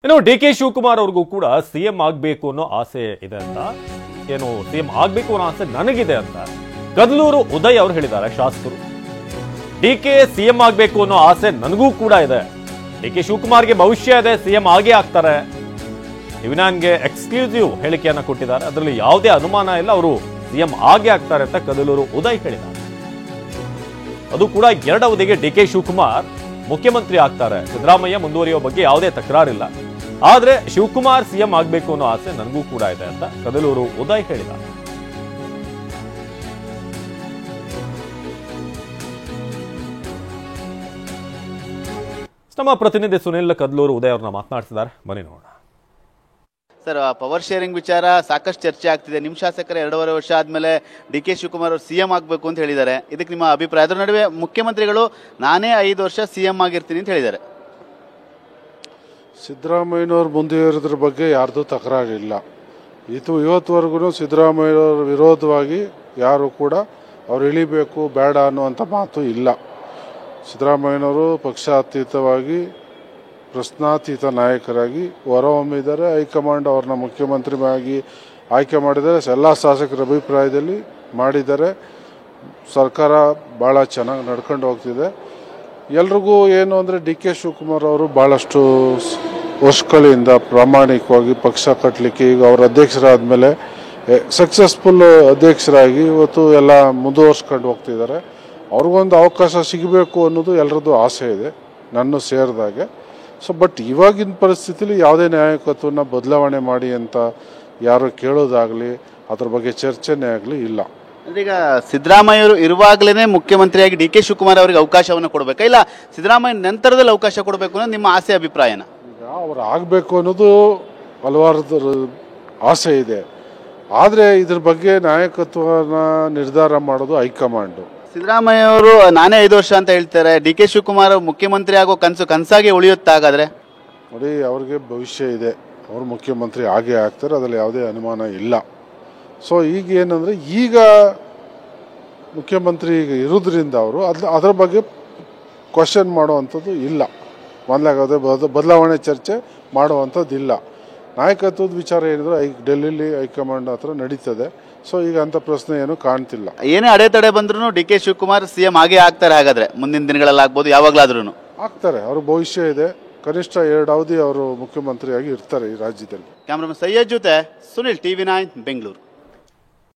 ಇನ್ನು D K Shivakumar ಅವ್ರಿಗೂ ಕೂಡ ಸಿಎಂ ಆಗಬೇಕು ಅನ್ನೋ ಆಸೆ ಇದೆ ಅಂತ, ಏನು ಸಿಎಂ ಆಗಬೇಕು ಅನ್ನೋ ಆಸೆ ನನಗಿದೆ ಅಂತ ಕದಲೂರು ಉದಯ್ ಅವರು ಹೇಳಿದ್ದಾರೆ. ಶಾಸಕರು ಡಿ ಕೆ ಸಿಎಂ ಆಗಬೇಕು ಅನ್ನೋ ಆಸೆ ನನಗೂ ಕೂಡ ಇದೆ, ಡಿ ಕೆ ಶಿವಕುಮಾರ್ಗೆ ಭವಿಷ್ಯ ಇದೆ, ಸಿಎಂ ಆಗೇ ಆಗ್ತಾರೆ. ವಿನಾನ್ಗೆ ಎಕ್ಸ್ಕ್ಲೂಸಿವ್ ಹೇಳಿಕೆಯನ್ನ ಕೊಟ್ಟಿದ್ದಾರೆ. ಅದರಲ್ಲಿ ಯಾವುದೇ ಅನುಮಾನ ಇಲ್ಲ, ಅವರು ಸಿಎಂ ಆಗೇ ಆಗ್ತಾರೆ ಅಂತ ಕದಲೂರು ಉದಯ್ ಹೇಳಿದ್ದಾರೆ. ಅದು ಕೂಡ 2 ಅವಧಿಗೆ ಡಿ ಕೆ ಶಿವಕುಮಾರ್ ಮುಖ್ಯಮಂತ್ರಿ ಆಗ್ತಾರೆ. ಸಿದ್ದರಾಮಯ್ಯ ಮುಂದುವರಿಯೋ ಬಗ್ಗೆ ಯಾವುದೇ ತಕರಾರಿಲ್ಲ, ಆದ್ರೆ ಶಿವಕುಮಾರ್ ಸಿಎಂ ಆಗಬೇಕು ಅನ್ನೋ ಆಸೆ ನನಗೂ ಕೂಡ ಇದೆ ಅಂತ ಕದಲೂರು ಉದಯ್ ಹೇಳಿದ್ದಾರೆ. ನಮ್ಮ ಪ್ರತಿನಿಧಿ ಸುನಿಲ್ ಕದಲೂರು ಉದಯ್ ಅವ್ರನ್ನ ಮಾತನಾಡಿಸಿದ್ದಾರೆ, ಬನ್ನಿ ನೋಡೋಣ. ಸರ್, ಪವರ್ ಶೇರಿಂಗ್ ವಿಚಾರ ಸಾಕಷ್ಟು ಚರ್ಚೆ ಆಗ್ತಿದೆ. ನಿಮ್ಮ ಶಾಸಕರ 2.5 ವರ್ಷ ಆದ್ಮೇಲೆ ಡಿ ಕೆ ಶಿವಕುಮಾರ್ ಅವರು ಸಿಎಂ ಆಗಬೇಕು ಅಂತ ಹೇಳಿದ್ದಾರೆ. ಇದಕ್ಕೆ ನಿಮ್ಮ ಅಭಿಪ್ರಾಯ? ಅದರ ನಡುವೆ ಮುಖ್ಯಮಂತ್ರಿಗಳು ನಾನೇ 5 ವರ್ಷ ಸಿಎಂ ಆಗಿರ್ತೀನಿ ಅಂತ ಹೇಳಿದ್ದಾರೆ. ಸಿದ್ದರಾಮಯ್ಯನವ್ರು ಮುಂದುವರಿದ್ರ ಬಗ್ಗೆ ಯಾರ್ದು ತಕರಾರಿಲ್ಲ. ಇವತ್ತುವರೆಗೂ ಸಿದ್ದರಾಮಯ್ಯನವ್ರ ವಿರೋಧವಾಗಿ ಯಾರು ಕೂಡ ಅವ್ರು ಇಳಿಬೇಕು ಬೇಡ ಅನ್ನುವಂಥ ಮಾತು ಇಲ್ಲ. ಸಿದ್ದರಾಮಯ್ಯನವರು ಪಕ್ಷಾತೀತವಾಗಿ ಪ್ರಶ್ನಾತೀತ ನಾಯಕರಾಗಿ ಹೊರಹೊಮ್ಮಿದ್ದಾರೆ. ಹೈಕಮಾಂಡ್ ಅವ್ರನ್ನ ಮುಖ್ಯಮಂತ್ರಿ ಆಗಿ ಆಯ್ಕೆ ಮಾಡಿದ್ದಾರೆ. ಎಲ್ಲ ಶಾಸಕರ ಅಭಿಪ್ರಾಯದಲ್ಲಿ ಮಾಡಿದ್ದಾರೆ. ಸರ್ಕಾರ ಭಾಳ ಚೆನ್ನಾಗಿ ನಡ್ಕೊಂಡು ಹೋಗ್ತಿದೆ. ಎಲ್ರಿಗೂ ಏನು ಅಂದರೆ ಡಿ ಕೆ ಶಿವಕುಮಾರ್ ಅವರು ಭಾಳಷ್ಟು ವರ್ಷಗಳಿಂದ ಪ್ರಾಮಾಣಿಕವಾಗಿ ಪಕ್ಷ ಕಟ್ಟಲಿಕ್ಕೆ, ಈಗ ಅವರು ಅಧ್ಯಕ್ಷರಾದ ಮೇಲೆ ಸಕ್ಸಸ್ಫುಲ್ ಅಧ್ಯಕ್ಷರಾಗಿ ಇವತ್ತು ಎಲ್ಲ ಮುಂದುವರ್ಸ್ಕೊಂಡು ಹೋಗ್ತಿದ್ದಾರೆ. ಅವ್ರಿಗೊಂದು ಅವಕಾಶ ಸಿಗಬೇಕು ಅನ್ನೋದು ಎಲ್ಲರದ್ದು ಆಸೆ ಇದೆ, ನನ್ನ ಸೇರಿದಾಗೆ. ಬಟ್ ಇವಾಗಿನ ಪರಿಸ್ಥಿತಿಲಿ ಯಾವುದೇ ನಾಯಕತ್ವನ ಬದಲಾವಣೆ ಮಾಡಿ ಅಂತ ಯಾರು ಕೇಳೋದಾಗಲಿ ಅದ್ರ ಬಗ್ಗೆ ಚರ್ಚೆನೇ ಆಗಲಿ ಇಲ್ಲ. ಈಗ ಸಿದ್ದರಾಮಯ್ಯವರು ಇರುವಾಗಲೇ ಮುಖ್ಯಮಂತ್ರಿಯಾಗಿ ಡಿ ಕೆ ಶಿವಕುಮಾರ್ ಅವರಿಗೆ ಅವಕಾಶವನ್ನು ಕೊಡಬೇಕಾ, ಇಲ್ಲ ಸಿದ್ದರಾಮಯ್ಯ ನಂತರದಲ್ಲಿ ಅವಕಾಶ ಕೊಡಬೇಕು ಅನ್ನೋದು ನಿಮ್ಮ ಆಸೆ ಅಭಿಪ್ರಾಯನ? ಈಗ ಅವ್ರು ಆಗಬೇಕು ಅನ್ನೋದು ಹಲವಾರು ಆಸೆ ಇದೆ. ಆದರೆ ಇದ್ರ ಬಗ್ಗೆ ನಾಯಕತ್ವನ ನಿರ್ಧಾರ ಮಾಡೋದು ಹೈಕಮಾಂಡು. ಸಿದ್ದರಾಮಯ್ಯ ಅವರು ನಾನೇ 5 ವರ್ಷ ಅಂತ ಹೇಳ್ತಾರೆ. ಡಿ ಕೆ ಶಿವಕುಮಾರ್ ಮುಖ್ಯಮಂತ್ರಿ ಆಗೋ ಕನಸಾಗಿ ಉಳಿಯುತ್ತಾಗಾದ್ರೆ? ನೋಡಿ, ಅವ್ರಿಗೆ ಭವಿಷ್ಯ ಇದೆ, ಅವರು ಮುಖ್ಯಮಂತ್ರಿ ಆಗೇ ಆಗ್ತಾರೆ, ಅದರಲ್ಲಿ ಯಾವುದೇ ಅನುಮಾನ ಇಲ್ಲ. ಈಗ ಏನಂದರೆ ಈಗ ಮುಖ್ಯಮಂತ್ರಿ ಈಗ ಇರೋದ್ರಿಂದ ಅವರು ಅದರ ಬಗ್ಗೆ ಕ್ವಶನ್ ಮಾಡುವಂಥದ್ದು ಇಲ್ಲ. ಮೊದಲಾಗದೆ ಬದಲಾವಣೆ ಚರ್ಚೆ ಮಾಡುವಂಥದ್ದು ಇಲ್ಲ. ನಾಯಕತ್ವದ ವಿಚಾರ ಏನಿದ್ರೆ ಡೆಲ್ಲಿಲಿ ಹೈಕಮಾಂಡ್ ಹತ್ರ ನಡೀತದೆ. ಈಗ ಅಂಥ ಪ್ರಶ್ನೆ ಏನು ಕಾಣ್ತಿಲ್ಲ. ಏನೇ ಅಡೆತಡೆ ಬಂದ್ರೂ ಡಿ ಕೆ ಶಿವಕುಮಾರ್ ಸಿಎಂ ಆಗೇ ಆಗ್ತಾರೆ. ಹಾಗಾದ್ರೆ ಮುಂದಿನ ದಿನಗಳಲ್ಲಿ ಆಗ್ಬೋದು, ಯಾವಾಗಲಾದ್ರೂ ಆಗ್ತಾರೆ. ಅವ್ರ ಭವಿಷ್ಯ ಇದೆ. ಕನಿಷ್ಠ 2 ಅವಧಿ ಅವರು ಮುಖ್ಯಮಂತ್ರಿಯಾಗಿ ಇರ್ತಾರೆ ಈ ರಾಜ್ಯದಲ್ಲಿ. ಕ್ಯಾಮ್ರಾಮನ್ ಸೈಯದ್ ಜೊತೆ ಸುನಿಲ್, TV9 ಬೆಂಗಳೂರು.